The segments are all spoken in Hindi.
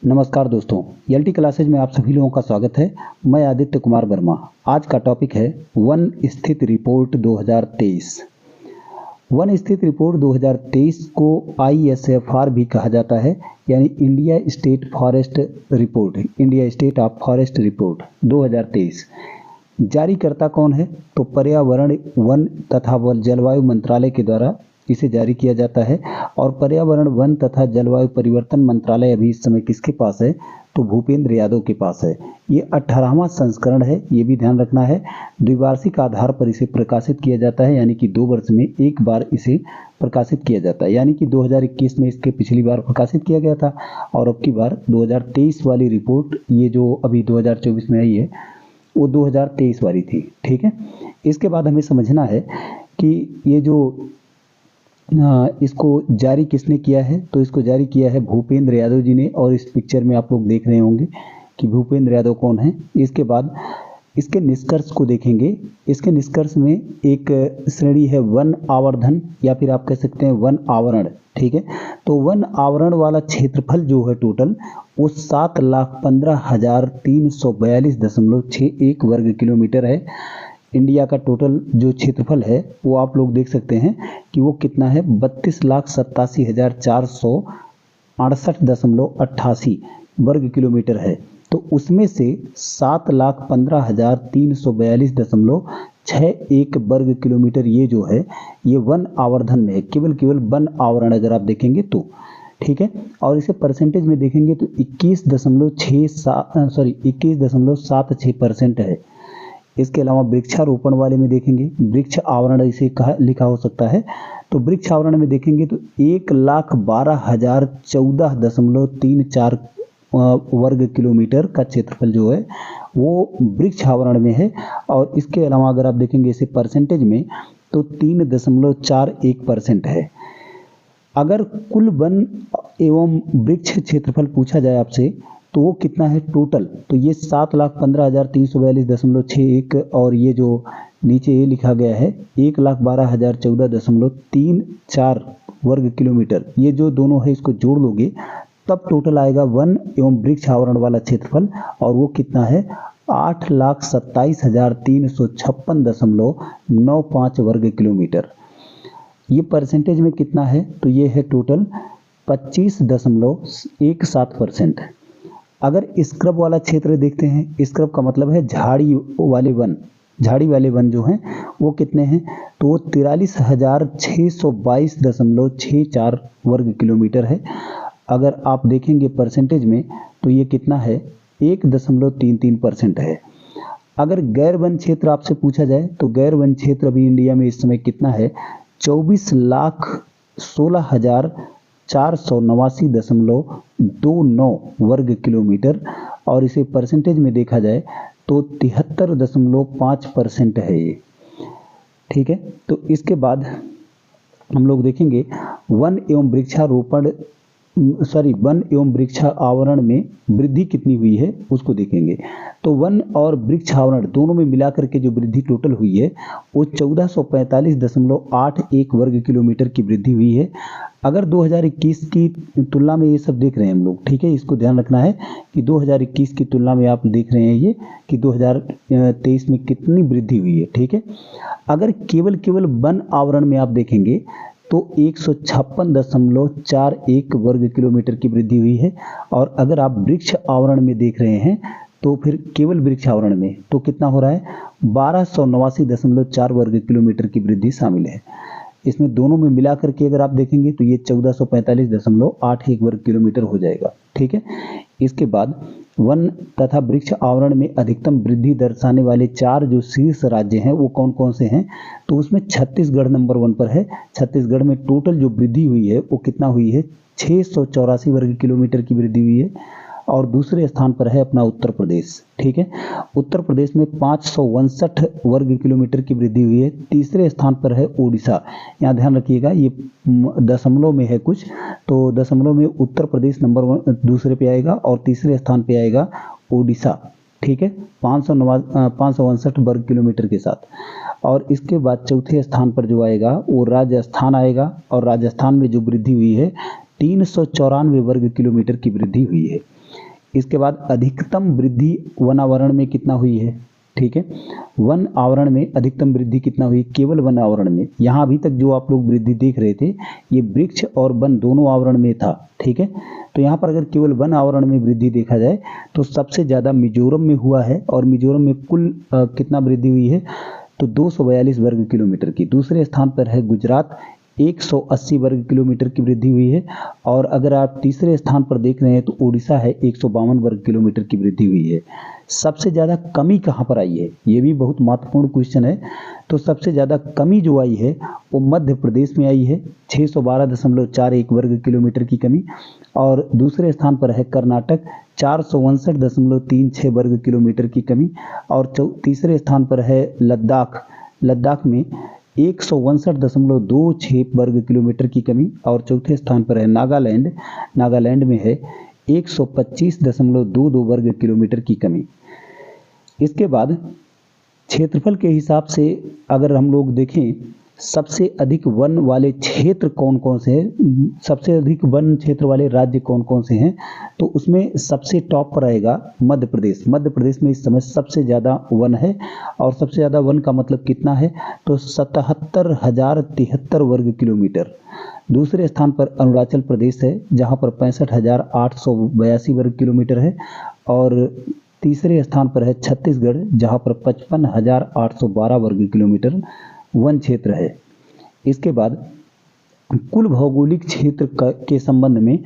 नमस्कार दोस्तों, एलटी क्लासेज में आप सभी लोगों का स्वागत है। मैं आदित्य कुमार वर्मा। आज का टॉपिक है वन स्थिति रिपोर्ट 2023। वन स्थिति रिपोर्ट 2023 को ISFR भी कहा जाता है, यानी India state forest report, India state of forest report 2023। जारीकर्ता कौन है? तो पर्यावरण, वन तथा जलवायु मंत्रालय के द्वारा इसे जारी किया जाता है। और पर्यावरण, वन तथा जलवायु परिवर्तन मंत्रालय अभी इस समय किसके पास है? तो भूपेंद्र यादव के पास है। ये 18वां संस्करण है, ये भी ध्यान रखना है। द्विवार्षिक आधार पर इसे प्रकाशित किया जाता है, यानी कि 2 वर्ष में एक बार इसे प्रकाशित किया जाता है। यानी कि 2021 में इसके पिछली बार प्रकाशित किया गया था और अब की बार 2023 वाली रिपोर्ट, ये जो अभी 2024 में आई है, वो 2023 वाली थी। ठीक है। इसके बाद हमें समझना है कि ये जो इसको जारी किसने किया है? तो इसको जारी किया है भूपेंद्र यादव जी ने। और इस पिक्चर में आप लोग देख रहे होंगे कि भूपेंद्र यादव कौन है। इसके बाद इसके निष्कर्ष को देखेंगे। इसके निष्कर्ष में एक श्रेणी है वन आवर्धन, या फिर आप कह सकते हैं वन आवरण। ठीक है। तो वन आवरण वाला क्षेत्रफल जो है टोटल, वो 7,15,342.61 वर्ग किलोमीटर है। इंडिया का टोटल जो क्षेत्रफल है वो आप लोग देख सकते हैं कि वो कितना है, 32,87,468.88 वर्ग किलोमीटर है। तो उसमें से 7,15,342.61 वर्ग किलोमीटर ये जो है, ये वन आवर्धन में है, केवल वन आवरण अगर आप देखेंगे तो। ठीक है। और इसे परसेंटेज में देखेंगे तो 21.76% है। इसके अलावा वृक्षारोपण वाले में देखेंगे, वृक्ष आवरण इसे लिखा हो सकता है। तो वृक्ष आवरण में देखेंगे तो 1,12,014.34 वर्ग किलोमीटर का क्षेत्रफल जो है वो वृक्ष आवरण में है। और इसके अलावा अगर आप देखेंगे इसे परसेंटेज में तो 3.41% है। अगर कुल वन एवं वृक्ष क्षेत्रफल पूछा जाए आपसे तो वो कितना है टोटल, तो ये 7,15,342.61 और ये जो नीचे ये लिखा गया है 1,12,014.34 वर्ग किलोमीटर, ये जो दोनों है इसको जोड़ लोगे तब टोटल आएगा वन एवं वृक्ष आवरण वाला क्षेत्रफल। और वो कितना है, 8,27,356.95 वर्ग किलोमीटर। ये परसेंटेज में कितना है, तो ये है टोटल 25.17%। अगर स्क्रब वाला क्षेत्र देखते हैं, स्क्रब का मतलब है झाड़ी वाले वन, झाड़ी वाले वन जो हैं वो कितने हैं, तो वो 43,622.64 वर्ग किलोमीटर है। अगर आप देखेंगे परसेंटेज में तो ये कितना है, 1.33% है। अगर गैर वन क्षेत्र आपसे पूछा जाए तो गैर वन क्षेत्र अभी इंडिया में इस समय कितना है, 24,16,489.29 वर्ग किलोमीटर। और इसे परसेंटेज में देखा जाए तो 73.5% है ये। ठीक है। तो इसके बाद हम लोग देखेंगे वन एवं वृक्ष आवरण में वृद्धि कितनी हुई है उसको देखेंगे। तो वन और वृक्ष आवरण दोनों में मिलाकर के जो वृद्धि टोटल हुई है वो 1445.81 वर्ग किलोमीटर की वृद्धि हुई है। अगर 2021 की तुलना में ये सब देख रहे हैं हम लोग, ठीक है, इसको ध्यान रखना है कि 2021 की तुलना में आप देख रहे हैं ये कि 2023 में कितनी वृद्धि हुई है। ठीक है। अगर केवल वन आवरण में आप देखेंगे तो 156.41 वर्ग किलोमीटर की वृद्धि हुई है। और अगर आप वृक्ष आवरण में देख रहे हैं तो फिर केवल वृक्ष आवरण में तो कितना हो रहा है, 1289.4 वर्ग किलोमीटर की वृद्धि शामिल है। इसमें दोनों में मिला करके अगर आप देखेंगे तो ये 1445.81 वर्ग किलोमीटर हो जाएगा। ठीक है। इसके बाद वन तथा वृक्ष आवरण में अधिकतम वृद्धि दर्शाने वाले 4 जो शीर्ष राज्य हैं वो कौन कौन से हैं, तो उसमें छत्तीसगढ़ नंबर 1 पर है। छत्तीसगढ़ में टोटल जो वृद्धि हुई है वो कितना हुई है, 684 वर्ग किलोमीटर की वृद्धि हुई है। और दूसरे स्थान पर है अपना उत्तर प्रदेश। ठीक है। उत्तर प्रदेश में 562 वर्ग किलोमीटर की वृद्धि हुई है। तीसरे स्थान पर है उड़ीसा। यहाँ ध्यान रखिएगा ये दशमलव में है कुछ, तो दशमलव में उत्तर प्रदेश नंबर 1 दूसरे पे आएगा और तीसरे स्थान पे आएगा उड़ीसा। ठीक है। 562 वर्ग किलोमीटर के साथ। और इसके बाद चौथे स्थान पर जो आएगा वो राजस्थान आएगा। और राजस्थान में जो वृद्धि हुई है 394 वर्ग किलोमीटर की वृद्धि हुई है। इसके बाद अधिकतम वृद्धि वन आवरण में कितना हुई है, ठीक है। वन आवरण में अधिकतम वृद्धि कितना हुई, केवल वन आवरण में। यहाँ अभी तक जो आप लोग वृद्धि देख रहे थे ये वृक्ष और वन दोनों आवरण में था, ठीक है। तो यहाँ पर अगर केवल वन आवरण में वृद्धि देखा जाए तो सबसे ज़्यादा मिजोरम में हुआ है, और मिजोरम में कुल कितना वृद्धि हुई है, तो 242 वर्ग किलोमीटर की। दूसरे स्थान पर है गुजरात, 180 वर्ग किलोमीटर की वृद्धि हुई है। और अगर आप तीसरे स्थान पर देख रहे हैं तो उड़ीसा है, 152 वर्ग किलोमीटर की वृद्धि हुई है। सबसे ज़्यादा कमी कहाँ पर आई है, ये भी बहुत महत्वपूर्ण क्वेश्चन है। तो सबसे ज़्यादा कमी जो आई है वो मध्य प्रदेश में आई है, 612.41 वर्ग किलोमीटर की कमी। और दूसरे स्थान पर है कर्नाटक, 462.36 वर्ग किलोमीटर की कमी। और तीसरे स्थान पर है लद्दाख, लद्दाख में 162.26 वर्ग किलोमीटर की कमी। और चौथे स्थान पर है नागालैंड, नागालैंड में है 125.22 वर्ग किलोमीटर की कमी। इसके बाद क्षेत्रफल के हिसाब से अगर हम लोग देखें सबसे अधिक वन वाले क्षेत्र कौन कौन से हैं, सबसे अधिक वन क्षेत्र वाले राज्य कौन कौन से हैं, तो उसमें सबसे टॉप पर आएगा मध्य प्रदेश। मध्य प्रदेश में इस समय सबसे ज़्यादा वन है। और सबसे ज़्यादा वन का मतलब कितना है, तो 77,073 वर्ग किलोमीटर। दूसरे स्थान पर अरुणाचल प्रदेश है जहाँ पर 65,882 वर्ग किलोमीटर है। और तीसरे स्थान पर है छत्तीसगढ़ जहाँ पर 55,812 वर्ग किलोमीटर वन क्षेत्र है। इसके बाद कुल भौगोलिक क्षेत्र के संबंध में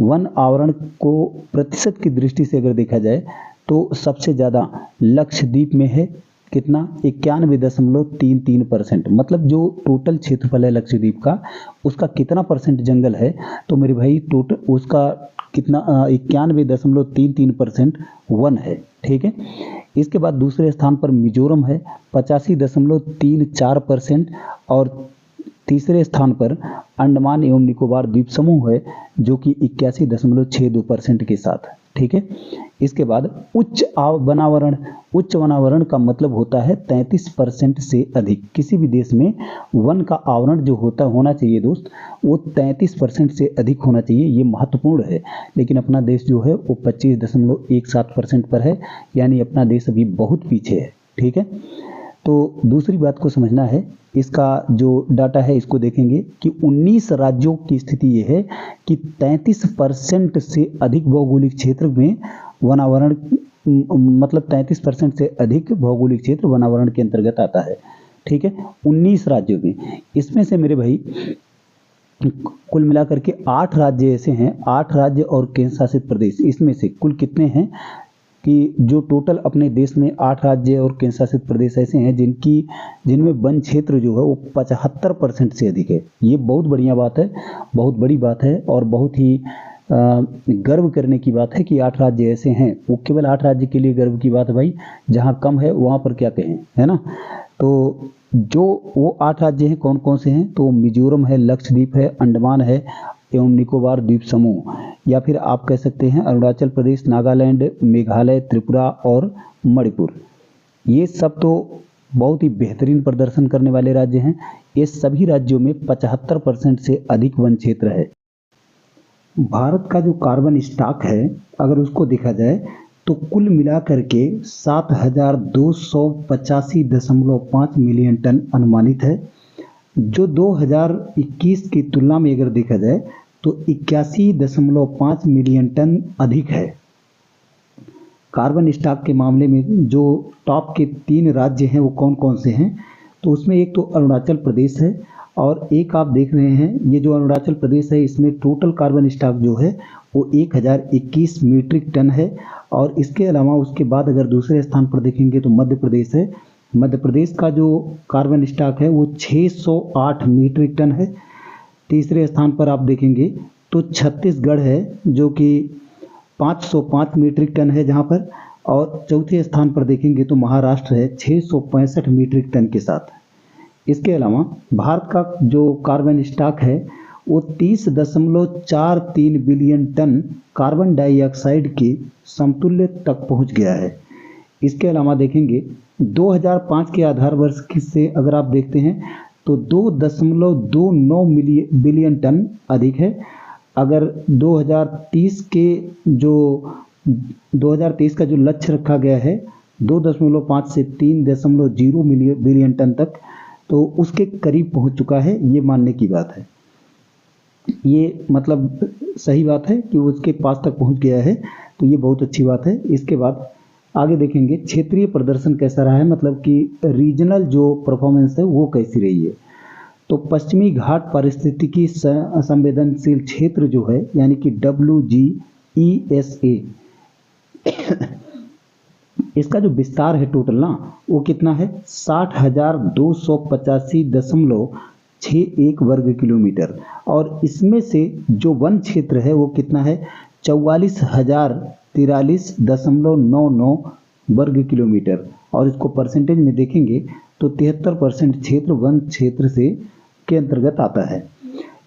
वन आवरण को प्रतिशत की दृष्टि से अगर देखा जाए तो सबसे ज़्यादा लक्षद्वीप में है, कितना, 91.33%। मतलब जो टोटल क्षेत्रफल है लक्षद्वीप का, उसका कितना परसेंट जंगल है, तो मेरे भाई टोटल उसका कितना 91.33% वन है, ठीक है। इसके बाद दूसरे स्थान पर मिजोरम है 85.34%। और तीसरे स्थान पर अंडमान एवं निकोबार द्वीप समूह है जो कि 81.62% के साथ, ठीक है। इसके बाद उच्च वनावरण, उच्च वनावरण का मतलब होता है 33% से अधिक। किसी भी देश में वन का आवरण जो होना चाहिए दोस्त, वो 33% से अधिक होना चाहिए, ये महत्वपूर्ण है। लेकिन अपना देश जो है वो 25.17% पर है, यानी अपना देश अभी बहुत पीछे है, ठीक है। तो दूसरी बात को समझना है, इसका जो डाटा है इसको देखेंगे कि 19 राज्यों की स्थिति ये है कि 33% से अधिक भौगोलिक क्षेत्र में वनावरण, मतलब 33% से अधिक भौगोलिक क्षेत्र वनावरण के अंतर्गत आता है, ठीक है, 19 राज्यों में। इसमें से मेरे भाई कुल मिलाकर के 8 राज्य ऐसे हैं, 8 राज्य और केंद्र शासित प्रदेश, इसमें से कुल कितने हैं कि जो टोटल अपने देश में 8 राज्य और केंद्र शासित प्रदेश ऐसे हैं जिनमें वन क्षेत्र जो है वो 75% से अधिक है। ये बहुत बढ़िया बात है, बहुत बड़ी बात है और बहुत ही गर्व करने की बात है कि 8 राज्य ऐसे हैं। वो केवल 8 राज्य के लिए गर्व की बात है भाई, जहाँ कम है वहाँ पर क्या कहें, है ना। तो जो वो 8 राज्य हैं कौन कौन से हैं, तो मिजोरम है, लक्षद्वीप है, अंडमान है एवं निकोबार द्वीप समूह, या फिर आप कह सकते हैं अरुणाचल प्रदेश, नागालैंड, मेघालय, त्रिपुरा और मणिपुर। ये सब तो बहुत ही बेहतरीन प्रदर्शन करने वाले राज्य हैं। ये सभी राज्यों में 75% से अधिक वन क्षेत्र है। भारत का जो कार्बन स्टॉक है अगर उसको देखा जाए तो कुल मिलाकर के 7,285.5 मिलियन टन अनुमानित है, जो 2021 की तुलना में अगर देखा जाए तो 81.5 मिलियन टन अधिक है। कार्बन स्टॉक के मामले में जो टॉप के 3 राज्य हैं वो कौन कौन से हैं, तो उसमें एक तो अरुणाचल प्रदेश है और एक आप देख रहे हैं ये जो अरुणाचल प्रदेश है इसमें टोटल कार्बन स्टॉक जो है वो 1021 मीट्रिक टन है। और इसके अलावा उसके बाद अगर दूसरे स्थान पर देखेंगे तो मध्य प्रदेश है। मध्य प्रदेश का जो कार्बन स्टॉक है वो 608 मीट्रिक टन है। तीसरे स्थान पर आप देखेंगे तो छत्तीसगढ़ है जो कि 505 मीट्रिक टन है जहां पर, और चौथे स्थान पर देखेंगे तो महाराष्ट्र है 665 मीट्रिक टन के साथ। इसके अलावा भारत का जो कार्बन स्टॉक है वो 30.43 बिलियन टन कार्बन डाइऑक्साइड के समतुल्य तक पहुंच गया है। इसके अलावा देखेंगे 2005 के आधार वर्ष से अगर आप देखते हैं तो 2.29 बिलियन टन अधिक है। अगर 2030 के जो 2023 का जो लक्ष्य रखा गया है 2.5 से 3.0 बिलियन टन तक, तो उसके करीब पहुंच चुका है, ये मानने की बात है। ये मतलब सही बात है कि उसके पास तक पहुंच गया है, तो ये बहुत अच्छी बात है। इसके बाद आगे देखेंगे क्षेत्रीय प्रदर्शन कैसा रहा है, मतलब कि रीजनल जो परफॉर्मेंस है वो कैसी रही है। तो पश्चिमी घाट पारिस्थितिकी संवेदनशील क्षेत्र जो है यानी कि WGESA, इसका जो विस्तार है टोटल ना, वो कितना है 60,285.61 वर्ग किलोमीटर, और इसमें से जो वन क्षेत्र है वो कितना है 44,043.99 वर्ग किलोमीटर, और इसको परसेंटेज में देखेंगे तो 73% क्षेत्र वन क्षेत्र से के अंतर्गत आता है।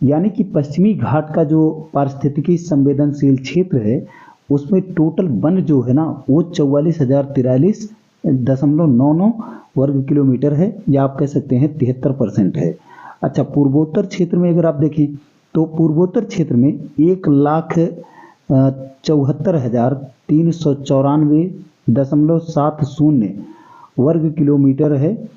यानी कि पश्चिमी घाट का जो पारिस्थितिकी संवेदनशील क्षेत्र है उसमें टोटल वन जो है ना वो 44,043.99 वर्ग किलोमीटर है, या आप कह सकते हैं 73% है। अच्छा, पूर्वोत्तर क्षेत्र में अगर आप देखें तो पूर्वोत्तर क्षेत्र में 1,74,394.70 वर्ग किलोमीटर है,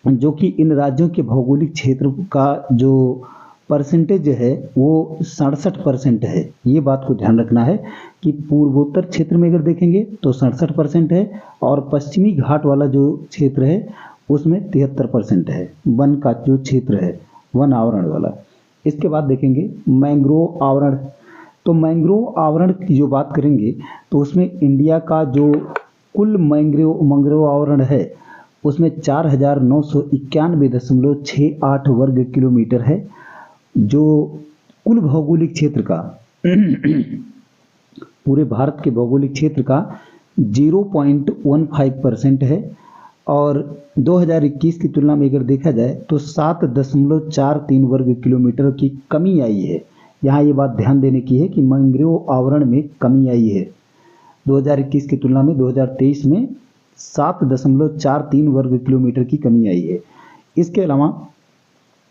जो कि इन राज्यों के भौगोलिक क्षेत्र का जो परसेंटेज है वो 67% है। ये बात को ध्यान रखना है कि पूर्वोत्तर क्षेत्र में अगर देखेंगे तो 67% है, और पश्चिमी घाट वाला जो क्षेत्र है उसमें 73% है वन का जो क्षेत्र है, वन आवरण वाला। इसके बाद देखेंगे मैंग्रोव आवरण। तो मैंग्रोव आवरण की जो बात करेंगे तो उसमें इंडिया का जो कुल मैंग्रोव आवरण है उसमें 4,991.68 वर्ग किलोमीटर है, जो कुल भौगोलिक क्षेत्र का पूरे भारत के भौगोलिक क्षेत्र का 0.15% है। और 2021 की तुलना में अगर देखा जाए तो 7.43 वर्ग किलोमीटर की कमी आई है। यहाँ ये बात ध्यान देने की है कि मैंग्रोव आवरण में कमी आई है 2021 की तुलना में 2023 में 7.43 वर्ग किलोमीटर की कमी आई है। इसके अलावा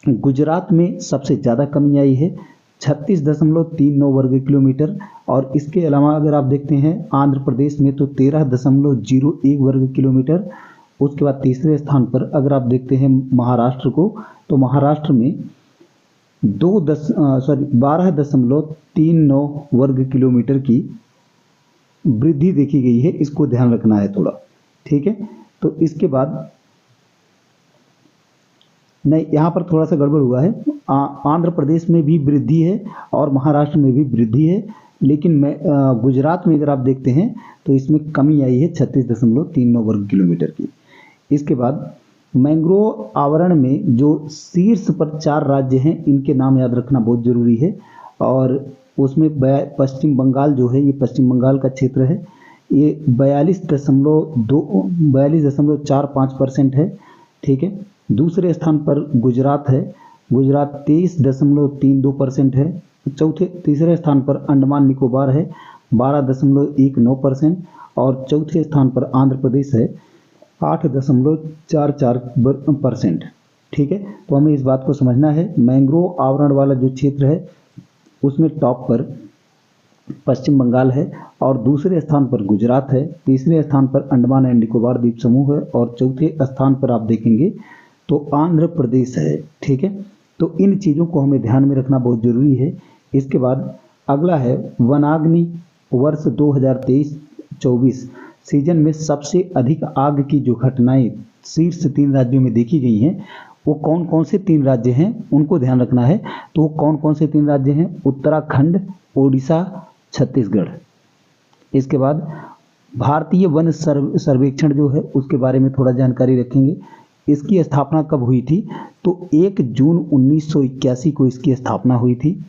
गुजरात में सबसे ज़्यादा कमी आई है 36.39 वर्ग किलोमीटर, और इसके अलावा अगर आप देखते हैं आंध्र प्रदेश में तो 13.01 वर्ग किलोमीटर। उसके बाद तीसरे स्थान पर अगर आप देखते हैं महाराष्ट्र को, तो महाराष्ट्र में 12.39 वर्ग किलोमीटर की वृद्धि देखी गई है। इसको ध्यान रखना है थोड़ा, ठीक है। तो इसके बाद नहीं, यहाँ पर थोड़ा सा गड़बड़ हुआ है। आंध्र प्रदेश में भी वृद्धि है और महाराष्ट्र में भी वृद्धि है, लेकिन मैं गुजरात में अगर आप देखते हैं तो इसमें कमी आई है 36.39 वर्ग किलोमीटर की। इसके बाद मैंग्रोव आवरण में जो शीर्ष पर 4 राज्य हैं इनके नाम याद रखना बहुत जरूरी है, और उसमें पश्चिम बंगाल जो है, ये पश्चिम बंगाल का क्षेत्र है, ये 42.45% है, ठीक है। दूसरे स्थान पर गुजरात है, गुजरात 23.32% है। तीसरे स्थान पर अंडमान निकोबार है 12.19%, और चौथे स्थान पर आंध्र प्रदेश है 8.44%, ठीक है। तो हमें इस बात को समझना है, मैंग्रोव आवरण वाला जो क्षेत्र है उसमें टॉप पर पश्चिम बंगाल है, और दूसरे स्थान पर गुजरात है, तीसरे स्थान पर अंडमान एंड निकोबार द्वीप समूह है, और चौथे स्थान पर आप देखेंगे तो आंध्र प्रदेश है, ठीक है। तो इन चीज़ों को हमें ध्यान में रखना बहुत जरूरी है। इसके बाद अगला है वनाग्नि। वर्ष 2023-24 सीजन में सबसे अधिक आग की जो घटनाएं शीर्ष 3 राज्यों में देखी गई हैं, वो कौन कौन से 3 राज्य हैं उनको ध्यान रखना है। तो वो कौन कौन से 3 राज्य हैं? उत्तराखंड, ओडिशा, छत्तीसगढ़। इसके बाद भारतीय वन सर्वेक्षण जो है उसके बारे में थोड़ा जानकारी रखेंगे। इसकी स्थापना कब हुई थी? तो 1 जून 1981 को इसकी स्थापना हुई थी।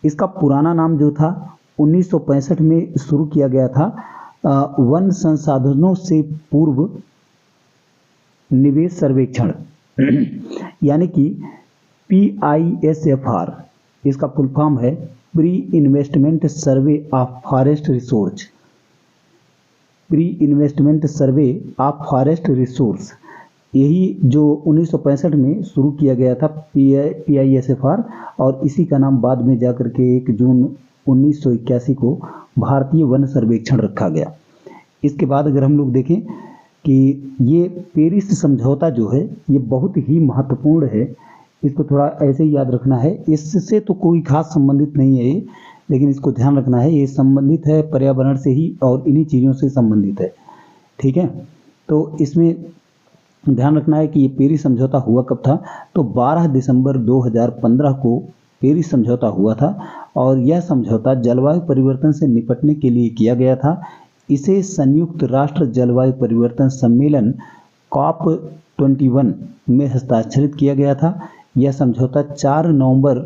इसका पुराना नाम जो था 1965 में शुरू किया गया था वन संसाधनों से पूर्व निवेश सर्वेक्षण यानी कि PISFR। इसका फुल फॉर्म है pre investment survey of forest resource. Pre investment survey of forest resource, यही जो 1965 में शुरू किया गया था PISFR, और इसी का नाम बाद में जाकर के 1 जून 1981 को भारतीय वन सर्वेक्षण रखा गया। इसके बाद अगर हम लोग देखें कि ये पेरिस समझौता जो है ये बहुत ही महत्वपूर्ण है, इसको थोड़ा ऐसे ही याद रखना है। इससे तो कोई खास संबंधित नहीं है ये, लेकिन इसको ध्यान रखना है, ये संबंधित है पर्यावरण से ही और इन्हीं चीज़ों से संबंधित है। ठीक है, तो इसमें ध्यान रखना है कि ये पेरिस समझौता हुआ कब था, तो 12 दिसंबर 2015 को पेरिस समझौता हुआ था और यह समझौता जलवायु परिवर्तन से निपटने के लिए किया गया था। इसे संयुक्त राष्ट्र जलवायु परिवर्तन सम्मेलन COP21 में हस्ताक्षरित किया गया था। यह समझौता 4 नवंबर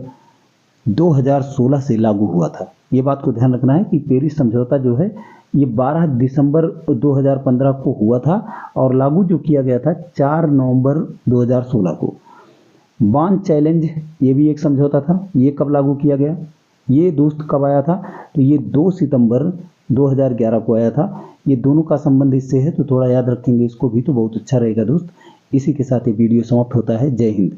2016 से लागू हुआ था। ये बात को ध्यान रखना है कि पेरिस समझौता जो है ये 12 दिसंबर 2015 को हुआ था और लागू जो किया गया था 4 नवंबर 2016 को। बान चैलेंज ये भी एक समझौता था, ये कब लागू किया गया, ये दोस्त कब आया था, तो ये 2 सितंबर 2011 को आया था। ये दोनों का संबंध इससे है, तो थोड़ा याद रखेंगे इसको भी तो बहुत अच्छा रहेगा दोस्त। इसी के साथ ये वीडियो समाप्त होता है। जय हिंद।